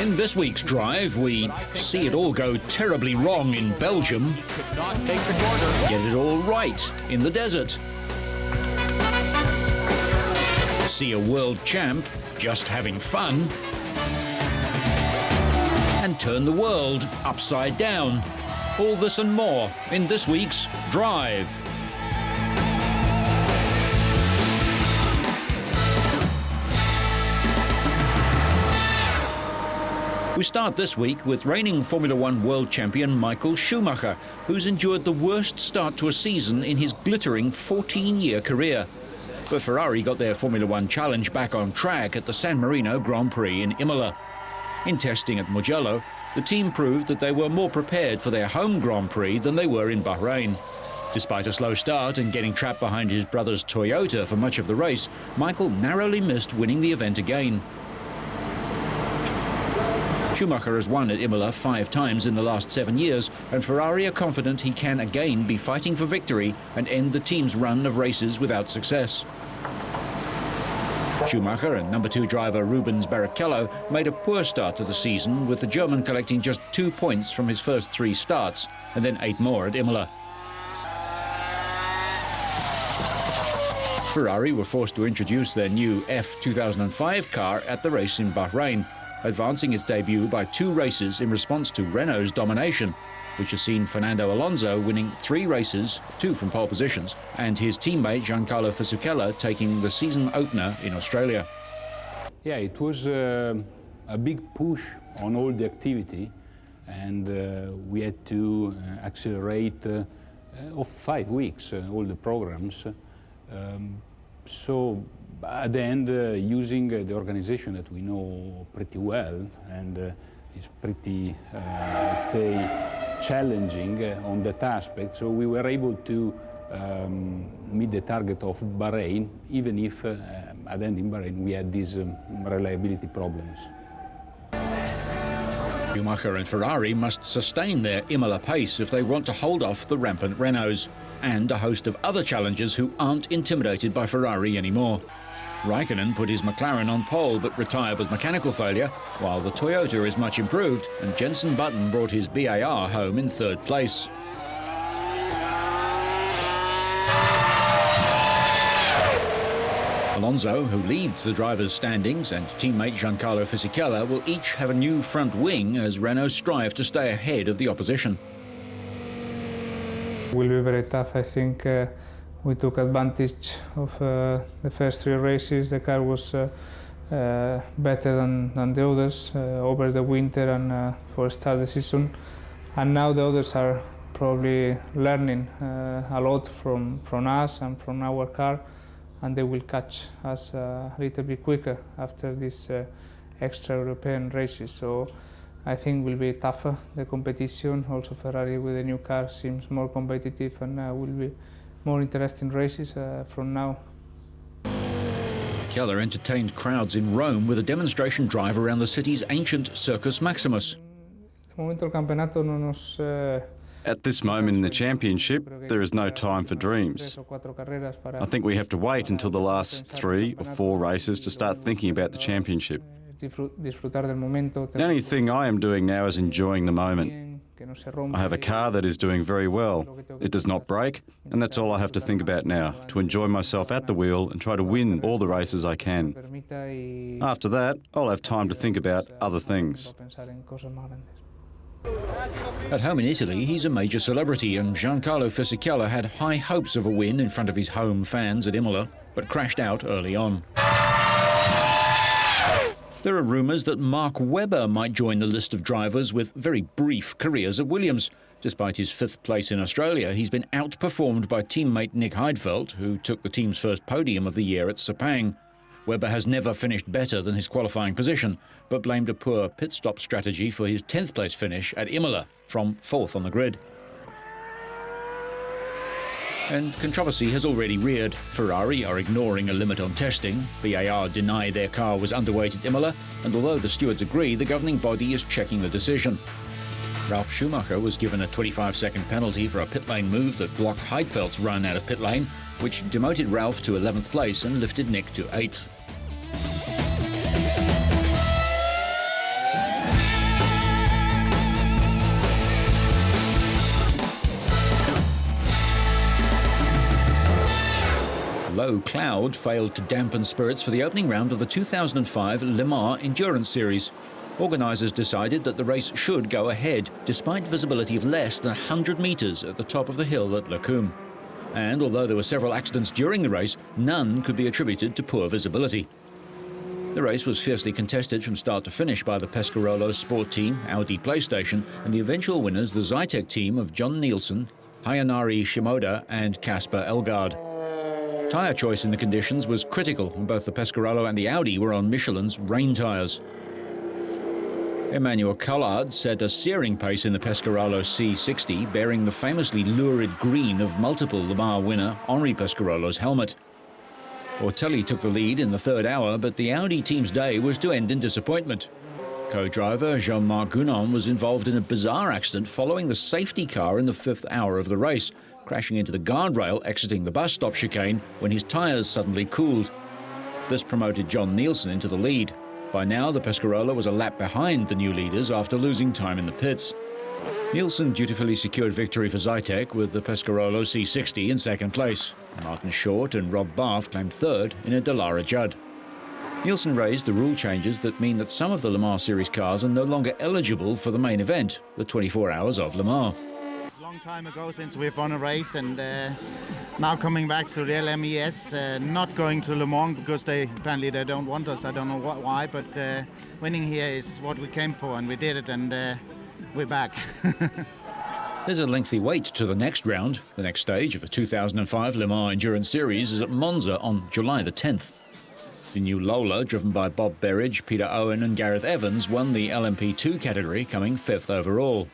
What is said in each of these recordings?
In this week's drive, we see it all go terribly wrong in Belgium, get it all right in the desert, see a world champ just having fun, and turn the world upside down. All this and more in this week's Drive. We start this week with reigning Formula One world champion Michael Schumacher, who's endured the worst start to a season in his glittering 14-year career. But Ferrari got their Formula One challenge back on track at the San Marino Grand Prix in Imola. In testing at Mugello, the team proved that they were more prepared for their home Grand Prix than they were in Bahrain. Despite a slow start and getting trapped behind his brother's Toyota for much of the race, Michael narrowly missed winning the event again. Schumacher has won at Imola 5 times in the last 7 years, and Ferrari are confident he can again be fighting for victory and end the team's run of races without success. Schumacher and number 2 driver Rubens Barrichello made a poor start to the season, with the German collecting just 2 points from his first 3 starts, and then 8 more at Imola. Ferrari were forced to introduce their new F2005 car at the race in Bahrain, advancing its debut by 2 races in response to Renault's domination, which has seen Fernando Alonso winning 3 races, 2 from pole positions, and his teammate Giancarlo Fisichella taking the season opener in Australia. Yeah, it was a big push on all the activity, and we had to accelerate of 5 weeks all the programs. So at the end, using the organization that we know pretty well, and is pretty, let's say, challenging on that aspect, so we were able to meet the target of Bahrain, even if at the end in Bahrain we had these reliability problems. Schumacher and Ferrari must sustain their Imola pace if they want to hold off the rampant Renaults, and a host of other challengers who aren't intimidated by Ferrari anymore. Raikkonen put his McLaren on pole but retired with mechanical failure, while the Toyota is much improved, and Jenson Button brought his BAR home in 3rd place. Alonso, who leads the drivers' standings, and teammate Giancarlo Fisichella will each have a new front wing as Renault strive to stay ahead of the opposition. It will be very tough. I think we took advantage of the first 3 races. The car was better than the others over the winter and for start the season. And now the others are probably learning a lot from us and from our car, and they will catch us a little bit quicker after these extra European races. So I think will be tougher, the competition. Also Ferrari with the new car seems more competitive, and will be more interesting races from now. Keller entertained crowds in Rome with a demonstration drive around the city's ancient Circus Maximus. At this moment in the championship, there is no time for dreams. I think we have to wait until the last 3 or 4 races to start thinking about the championship. The only thing I am doing now is enjoying the moment. I have a car that is doing very well. It does not break, and that's all I have to think about now, to enjoy myself at the wheel and try to win all the races I can. After that, I'll have time to think about other things. At home in Italy, he's a major celebrity, and Giancarlo Fisichella had high hopes of a win in front of his home fans at Imola, but crashed out early on. There are rumours that Mark Webber might join the list of drivers with very brief careers at Williams. Despite his 5th place in Australia, he's been outperformed by teammate Nick Heidfeld, who took the team's first podium of the year at Sepang. Webber has never finished better than his qualifying position, but blamed a poor pit stop strategy for his 10th place finish at Imola, from 4th on the grid. And controversy has already reared. Ferrari are ignoring a limit on testing. BAR deny their car was underweight at Imola, and although the stewards agree, the governing body is checking the decision. Ralf Schumacher was given a 25-second penalty for a pit lane move that blocked Heidfeld's run out of pit lane, which demoted Ralf to 11th place and lifted Nick to 8th. low cloud failed to dampen spirits for the opening round of the 2005 Le Mans Endurance Series. Organisers decided that the race should go ahead, despite visibility of less than 100 metres at the top of the hill at Lecumbe. And although there were several accidents during the race, none could be attributed to poor visibility. The race was fiercely contested from start to finish by the Pescarolo Sport Team, Audi PlayStation, and the eventual winners, the Zytek team of John Nielsen, Hayanari Shimoda and Kasper Elgaard. Tyre choice in the conditions was critical, and both the Pescarolo and the Audi were on Michelin's rain tyres. Emmanuel Collard set a searing pace in the Pescarolo C60, bearing the famously lurid green of multiple Le Mans winner Henri Pescarolo's helmet. Ortelli took the lead in the third hour, but the Audi team's day was to end in disappointment. Co-driver Jean-Marc Gounon was involved in a bizarre accident following the safety car in the fifth hour of the race, crashing into the guardrail exiting the bus stop chicane when his tyres suddenly cooled. This promoted John Nielsen into the lead. By now, the Pescarolo was a lap behind the new leaders after losing time in the pits. Nielsen dutifully secured victory for Zytek with the Pescarolo C60 in second place. Martin Short and Rob Barth claimed third in a Dallara Judd. Nielsen raised the rule changes that mean that some of the Le Mans Series cars are no longer eligible for the main event, the 24 Hours of Le Mans. It's a long time ago since we've won a race, and now coming back to real MES, not going to Le Mans because apparently they don't want us. I don't know why, but winning here is what we came for, and we did it, and we're back. There's a lengthy wait to the next round. The next stage of the 2005 Le Mans Endurance Series is at Monza on July the 10th. The new Lola, driven by Bob Berridge, Peter Owen and Gareth Evans, won the LMP2 category, coming fifth overall.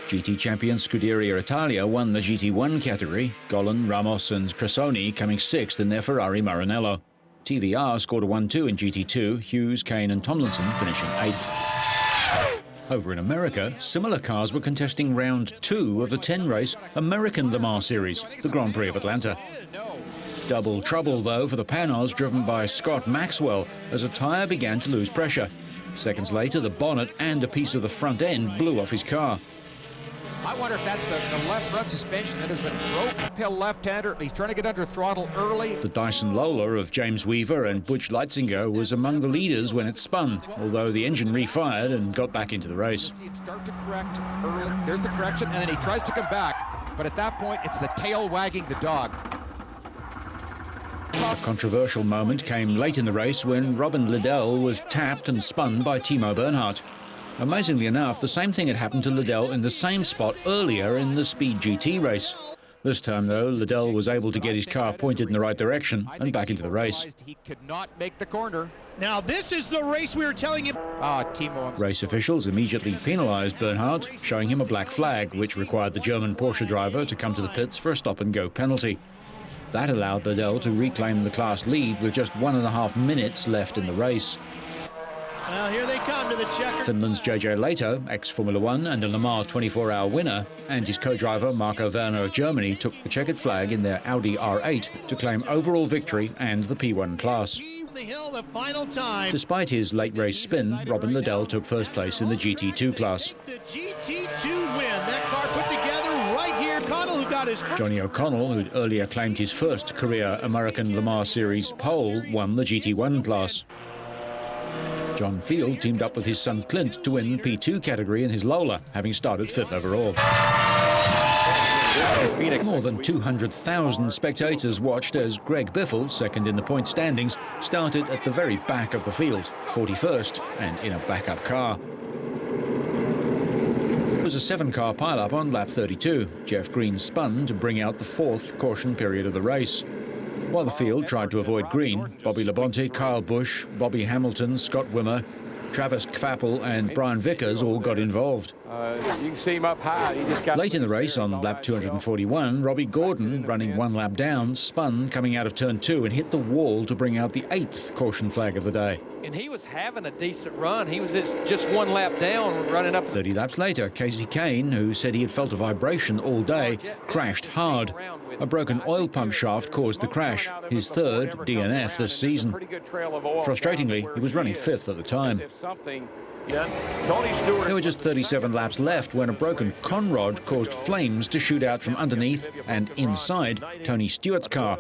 GT champion Scuderia Italia won the GT1 category, Golan, Ramos and Cressoni coming sixth in their Ferrari Maranello. TVR scored a 1-2 in GT2, Hughes, Kane and Tomlinson finishing eighth. Over in America, similar cars were contesting round 2 of the 10-race American Le Mans Series, the Grand Prix of Atlanta. Double trouble, though, for the Panos, driven by Scott Maxwell, as a tyre began to lose pressure. Seconds later, the bonnet and a piece of the front end blew off his car. I wonder if that's the left front suspension that has been broken. Uphill left-hander, he's trying to get under throttle early. The Dyson Lola of James Weaver and Butch Leitzinger was among the leaders when it spun, although the engine refired and got back into the race. See him start to correct early. There's the correction, and then he tries to come back. But at that point, it's the tail wagging the dog. A controversial moment came late in the race when Robin Liddell was tapped and spun by Timo Bernhardt. Amazingly enough, the same thing had happened to Liddell in the same spot earlier in the Speed GT race. This time, though, Liddell was able to get his car pointed in the right direction and back into the race. He could not make the corner. Now this is the race we were telling him. Timo. Race officials immediately penalised Bernhardt, showing him a black flag, which required the German Porsche driver to come to the pits for a stop-and-go penalty. That allowed Liddell to reclaim the class lead with just 1.5 minutes left in the race. Well, here they come to the checker. Finland's JJ Lehto, ex-Formula One and a Le Mans 24-hour winner, and his co-driver Marco Werner of Germany took the checkered flag in their Audi R8 to claim overall victory and the P1 class. The hill, the final time. Despite his late race spin, Robin Liddell took first place in the GT2 class. The GT2 win. That car put together right here. O'Connell, who got his first. Johnny O'Connell, who'd earlier claimed his first career American Le Mans Series pole, won the GT1 class. John Field teamed up with his son Clint to win the P2 category in his Lola, having started fifth overall. More than 200,000 spectators watched as Greg Biffle, second in the point standings, started at the very back of the field, 41st, and in a backup car. It was a 7-car pile-up on lap 32. Jeff Green spun to bring out the 4th caution period of the race. While the field tried to avoid Green, Bobby Labonte, Kyle Busch, Bobby Hamilton, Scott Wimmer, Travis Kvappel and Brian Vickers all got involved. You can see him up high. He just got Late in the race, on lap 241, Robbie Gordon, running 1 lap down, spun coming out of turn 2 and hit the wall to bring out the 8th caution flag of the day. And he was having a decent run. He was just 1 lap down, running up. 30 laps later, Casey Kane, who said he had felt a vibration all day, crashed hard. A broken oil pump shaft caused the crash, his 3rd DNF this season. Frustratingly, he was running 5th at the time. There were just 37 laps left when a broken conrod caused flames to shoot out from underneath and inside Tony Stewart's car.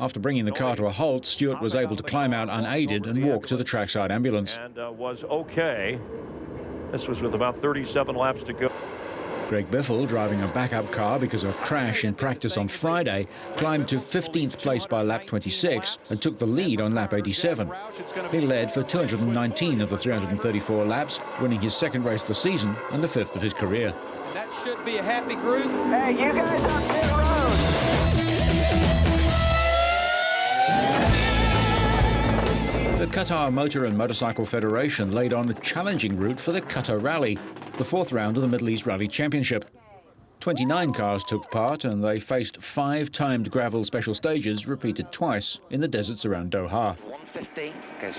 After bringing the car to a halt, Stewart was able to climb out unaided and walk to the trackside ambulance. And was okay. This was with about 37 laps to go. Greg Biffle, driving a backup car because of a crash in practice on Friday, climbed to 15th place by lap 26 and took the lead on lap 87. He led for 219 of the 334 laps, winning his second race of the season and the 5th of his career. That should be a happy group. Hey, you guys on pit road. The Qatar Motor and Motorcycle Federation laid on a challenging route for the Qatar Rally, the fourth round of the Middle East Rally Championship. 29 cars took part and they faced 5 timed gravel special stages repeated twice in the deserts around Doha.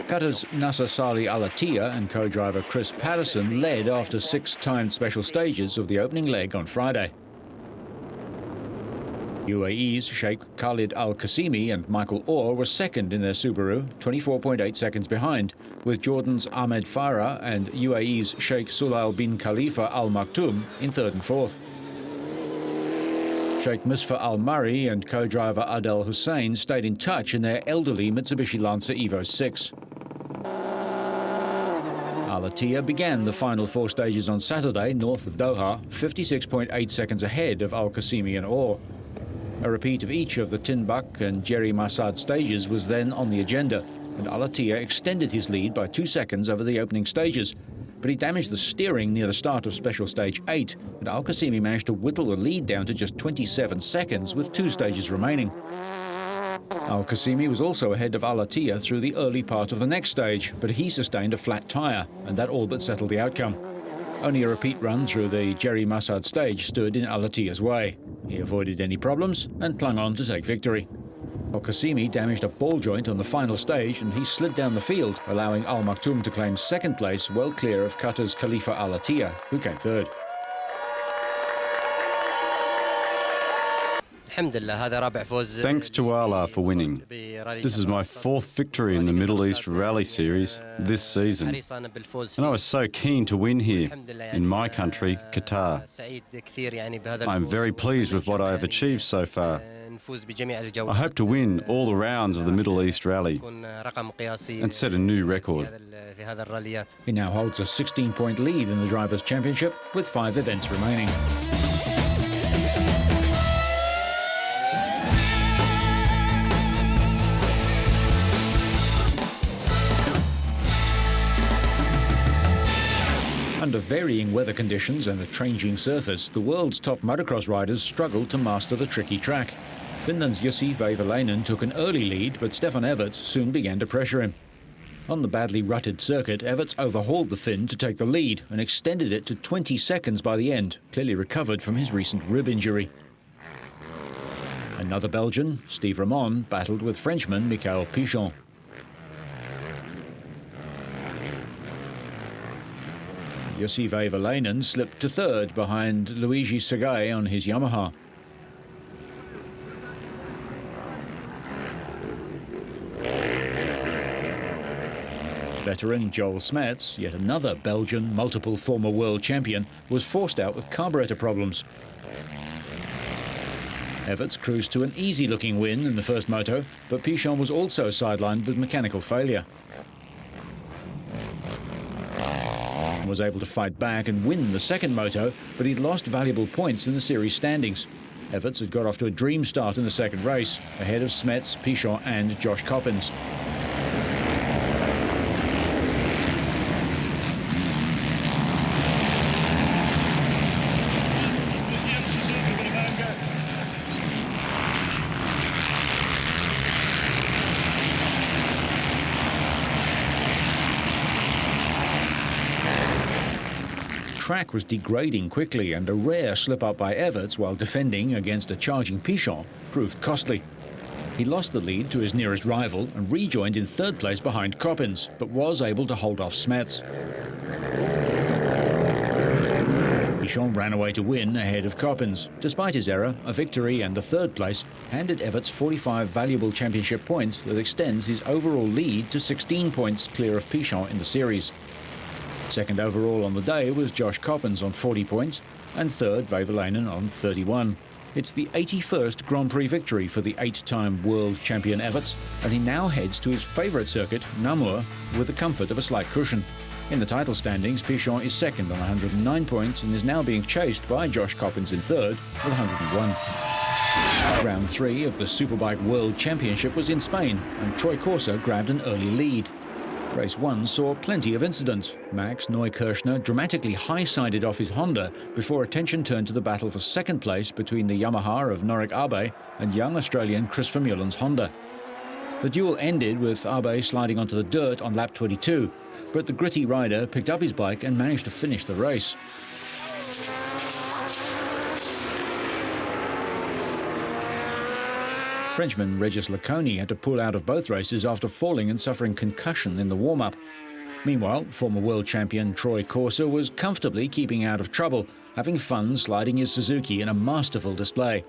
Qatar's Nasser Salih Al Attiyah and co-driver Chris Patterson led after 6 timed special stages of the opening leg on Friday. UAE's Sheikh Khalid Al Qasimi and Michael Orr were second in their Subaru, 24.8 seconds behind, with Jordan's Ahmed Farah and UAE's Sheikh Sulal bin Khalifa Al Maktoum in third and fourth. Sheikh Misfa Al Murray and co-driver Adel Hussein stayed in touch in their elderly Mitsubishi Lancer Evo 6. Al Attiyah began the final 4 stages on Saturday north of Doha, 56.8 seconds ahead of Al Qasimi and Orr. A repeat of each of the Tinbuk and Jerry Masad stages was then on the agenda, and Al Attiyah extended his lead by 2 seconds over the opening stages. But he damaged the steering near the start of Special Stage 8, and Al Qasimi managed to whittle the lead down to just 27 seconds with 2 stages remaining. Al Qasimi was also ahead of Al Attiyah through the early part of the next stage, but he sustained a flat tyre, and that all but settled the outcome. Only a repeat run through the Jerry Masad stage stood in Al Attiyah's way. He avoided any problems and clung on to take victory. Al Qasimi damaged a ball joint on the final stage and he slid down the field, allowing Al Maktoum to claim second place well clear of Qatar's Khalifa Al Attiyah, who came third. Thanks to Allah for winning. This is my 4th victory in the Middle East Rally Series this season. And I was so keen to win here, in my country, Qatar. I am very pleased with what I have achieved so far. I hope to win all the rounds of the Middle East Rally and set a new record. He now holds a 16-point lead in the Drivers' Championship with 5 events remaining. Under varying weather conditions and a changing surface, the world's top motocross riders struggled to master the tricky track. Finland's Jussi Veiviläinen took an early lead, but Stefan Everts soon began to pressure him. On the badly rutted circuit, Everts overhauled the Finn to take the lead and extended it to 20 seconds by the end, clearly recovered from his recent rib injury. Another Belgian, Steve Ramon, battled with Frenchman Michael Pichon. Jussi Veiviläinen slipped to third behind Luigi Segai on his Yamaha. Veteran Joel Smets, yet another Belgian, multiple former world champion, was forced out with carburetor problems. Everts cruised to an easy-looking win in the first moto, but Pichon was also sidelined with mechanical failure. Was able to fight back and win the second moto, but he'd lost valuable points in the series standings. Everts had got off to a dream start in the second race, ahead of Smets, Pichon and Josh Coppins. The track was degrading quickly, and a rare slip-up by Everts while defending against a charging Pichon proved costly. He lost the lead to his nearest rival and rejoined in third place behind Coppins, but was able to hold off Smets. Pichon ran away to win ahead of Coppins. Despite his error, a victory and the third place handed Everts 45 valuable championship points that extends his overall lead to 16 points clear of Pichon in the series. Second overall on the day was Josh Coppins on 40 points, and third Veiviläinen on 31. It's the 81st Grand Prix victory for the 8-time world champion Everts, and he now heads to his favourite circuit, Namur, with the comfort of a slight cushion. In the title standings, Pichon is second on 109 points and is now being chased by Josh Coppins in third with 101. Round 3 of the Superbike World Championship was in Spain, and Troy Corser grabbed an early lead. Race 1 saw plenty of incidents. Max Neukirchner dramatically high-sided off his Honda before attention turned to the battle for second place between the Yamaha of Norik Abe and young Australian Chris Vermeulen's Honda. The duel ended with Abe sliding onto the dirt on lap 22, but the gritty rider picked up his bike and managed to finish the race. Frenchman Regis Laconi had to pull out of both races after falling and suffering concussion in the warm-up. Meanwhile, former world champion Troy Corser was comfortably keeping out of trouble, having fun sliding his Suzuki in a masterful display.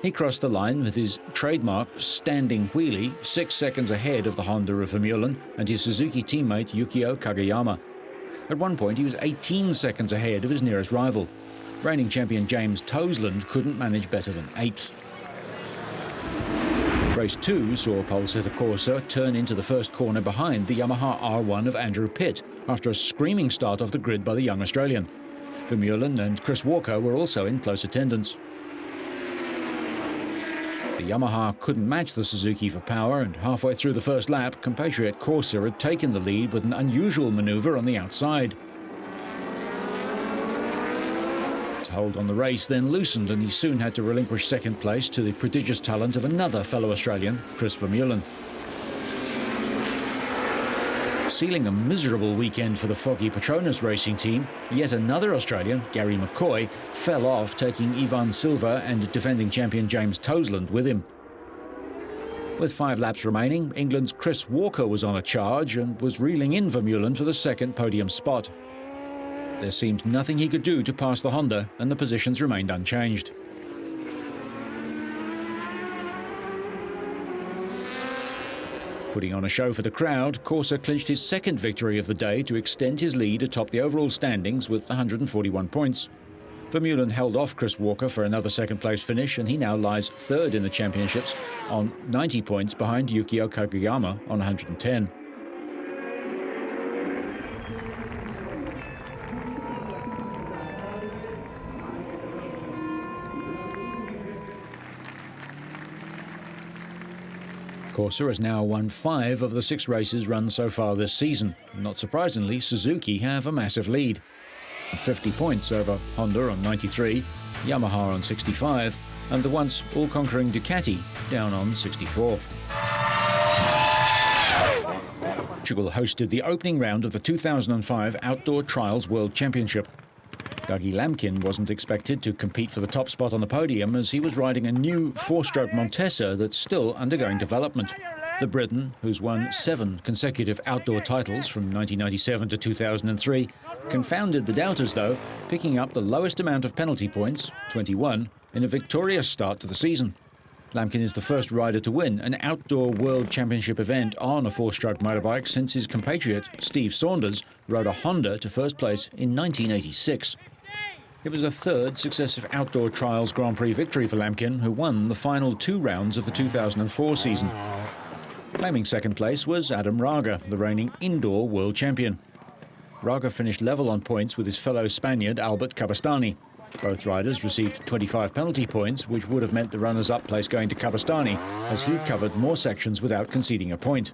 He crossed the line with his trademark standing wheelie 6 seconds ahead of the Honda of Vermeulen and his Suzuki teammate Yukio Kageyama. At one point, he was 18 seconds ahead of his nearest rival. Reigning champion James Toseland couldn't manage better than 8th. Race 2 saw pole-sitter Corser turn into the first corner behind the Yamaha R1 of Andrew Pitt after a screaming start off the grid by the young Australian. Vermeulen and Chris Walker were also in close attendance. The Yamaha couldn't match the Suzuki for power, and halfway through the first lap, compatriot Corser had taken the lead with an unusual manoeuvre on the outside. Hold on the race then loosened, and he soon had to relinquish second place to the prodigious talent of another fellow Australian, Chris Vermeulen. Sealing a miserable weekend for the foggy Petronas racing team, yet another Australian, Gary McCoy, fell off, taking Ivan Silva and defending champion James Toseland with him. With 5 laps remaining, England's Chris Walker was on a charge and was reeling in Vermeulen for the second podium spot. There seemed nothing he could do to pass the Honda, and the positions remained unchanged. Putting on a show for the crowd, Corser clinched his second victory of the day to extend his lead atop the overall standings with 141 points. Vermeulen held off Chris Walker for another second-place finish, and he now lies third in the championships on 90 points behind Yukio Kageyama on 110. Corser has now won 5 of the 6 races run so far this season. Not surprisingly, Suzuki have a massive lead. 50 points over Honda on 93, Yamaha on 65, and the once all-conquering Ducati down on 64. Portugal hosted the opening round of the 2005 Outdoor Trials World Championship. Dougie Lamkin wasn't expected to compete for the top spot on the podium, as he was riding a new 4-stroke Montesa that's still undergoing development. The Briton, who's won 7 consecutive outdoor titles from 1997 to 2003, confounded the doubters though, picking up the lowest amount of penalty points, 21, in a victorious start to the season. Lamkin is the first rider to win an outdoor World Championship event on a 4-stroke motorbike since his compatriot Steve Saunders rode a Honda to first place in 1986. It was a 3rd successive Outdoor Trials Grand Prix victory for Lamkin, who won the final 2 rounds of the 2004 season. Claiming second place was Adam Raga, the reigning indoor world champion. Raga finished level on points with his fellow Spaniard Albert Cabastani. Both riders received 25 penalty points, which would have meant the runners-up place going to Cabastani, as he'd covered more sections without conceding a point.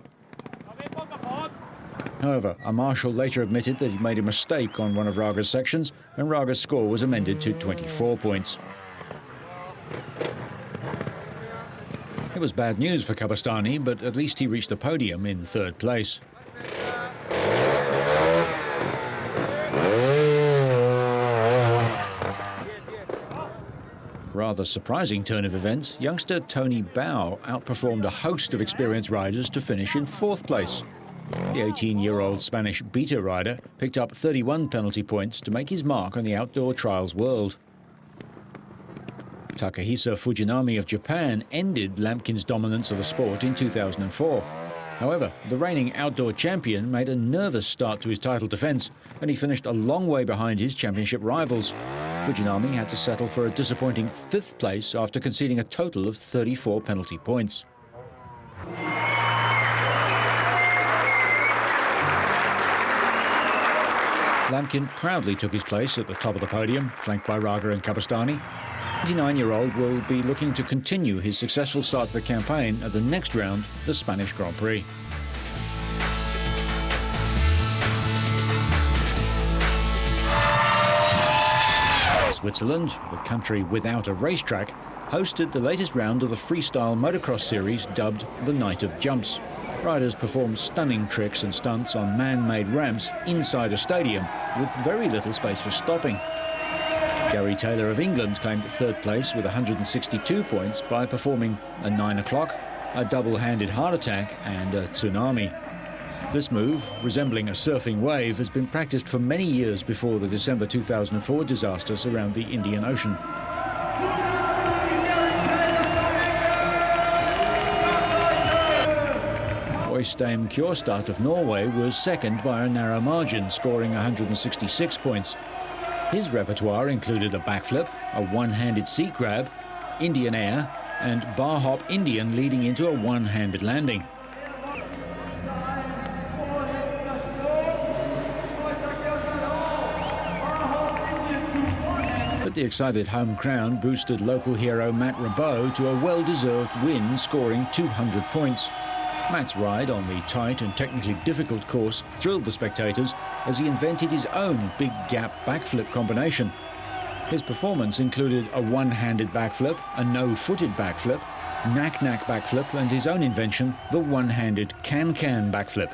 However, a marshal later admitted that he made a mistake on one of Raga's sections, and Raga's score was amended to 24 points. It was bad news for Cabastani, but at least he reached the podium in 3rd place. Rather surprising turn of events, youngster Tony Bow outperformed a host of experienced riders to finish in 4th place. The 18-year-old Spanish beta rider picked up 31 penalty points to make his mark on the outdoor trials world. Takahisa Fujinami of Japan ended Lamkin's dominance of the sport in 2004. However, the reigning outdoor champion made a nervous start to his title defence, and he finished a long way behind his championship rivals. Fujinami had to settle for a disappointing 5th place after conceding a total of 34 penalty points. Lamkin proudly took his place at the top of the podium, flanked by Raga and Kabastani. The 29-year-old will be looking to continue his successful start to the campaign at the next round, the Spanish Grand Prix. Switzerland, the country without a racetrack, hosted the latest round of the freestyle motocross series dubbed the Night of Jumps. Riders performed stunning tricks and stunts on man-made ramps inside a stadium with very little space for stopping. Gary Taylor of England claimed 3rd place with 162 points by performing a 9 o'clock, a double-handed heart attack and a tsunami. This move, resembling a surfing wave, has been practiced for many years before the December 2004 disasters around the Indian Ocean. Øystein Kjørstad of Norway was second by a narrow margin, scoring 166 points. His repertoire included a backflip, a one-handed seat grab, Indian air, and bar hop Indian leading into a one-handed landing. But the excited home crowd boosted local hero Matt Rabot to a well-deserved win, scoring 200 points. Matt's ride on the tight and technically difficult course thrilled the spectators as he invented his own big gap backflip combination. His performance included a one-handed backflip, a no-footed backflip, knack-knack backflip, and his own invention, the one-handed can-can backflip.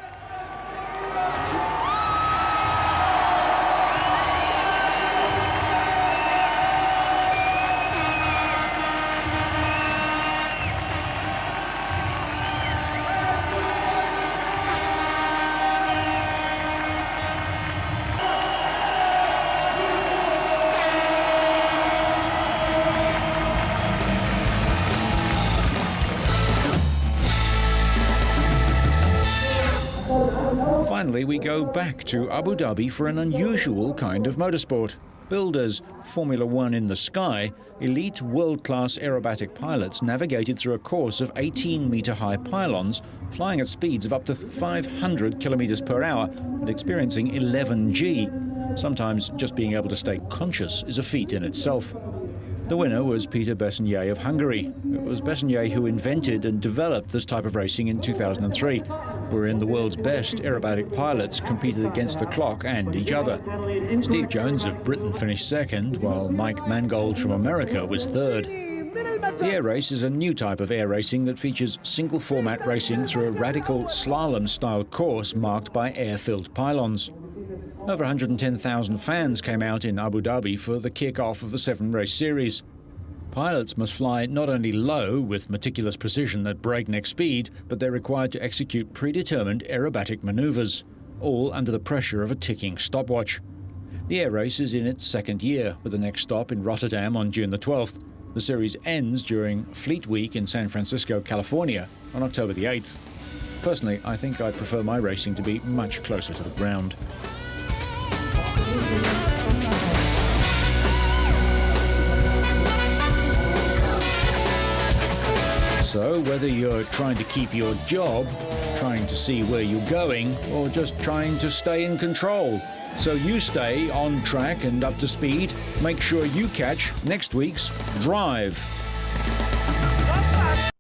Finally, we go back to Abu Dhabi for an unusual kind of motorsport. Billed as Formula One in the sky, elite world-class aerobatic pilots navigated through a course of 18-metre-high pylons, flying at speeds of up to 500 kilometres per hour and experiencing 11G. Sometimes just being able to stay conscious is a feat in itself. The winner was Peter Bessenay of Hungary. It was Bessenay who invented and developed this type of racing in 2003, wherein the world's best aerobatic pilots competed against the clock and each other. Steve Jones of Britain finished second, while Mike Mangold from America was third. The air race is a new type of air racing that features single-format racing through a radical slalom-style course marked by air-filled pylons. Over 110,000 fans came out in Abu Dhabi for the kick-off of the 7-race series. Pilots must fly not only low with meticulous precision at breakneck speed, but they're required to execute predetermined aerobatic maneuvers, all under the pressure of a ticking stopwatch. The air race is in its 2nd year, with the next stop in Rotterdam on June the 12th. The series ends during Fleet Week in San Francisco, California, on October the 8th. Personally, I think I'd prefer my racing to be much closer to the ground. So, whether you're trying to keep your job, trying to see where you're going, or just trying to stay in control, so you stay on track and up to speed, make sure you catch next week's Drive.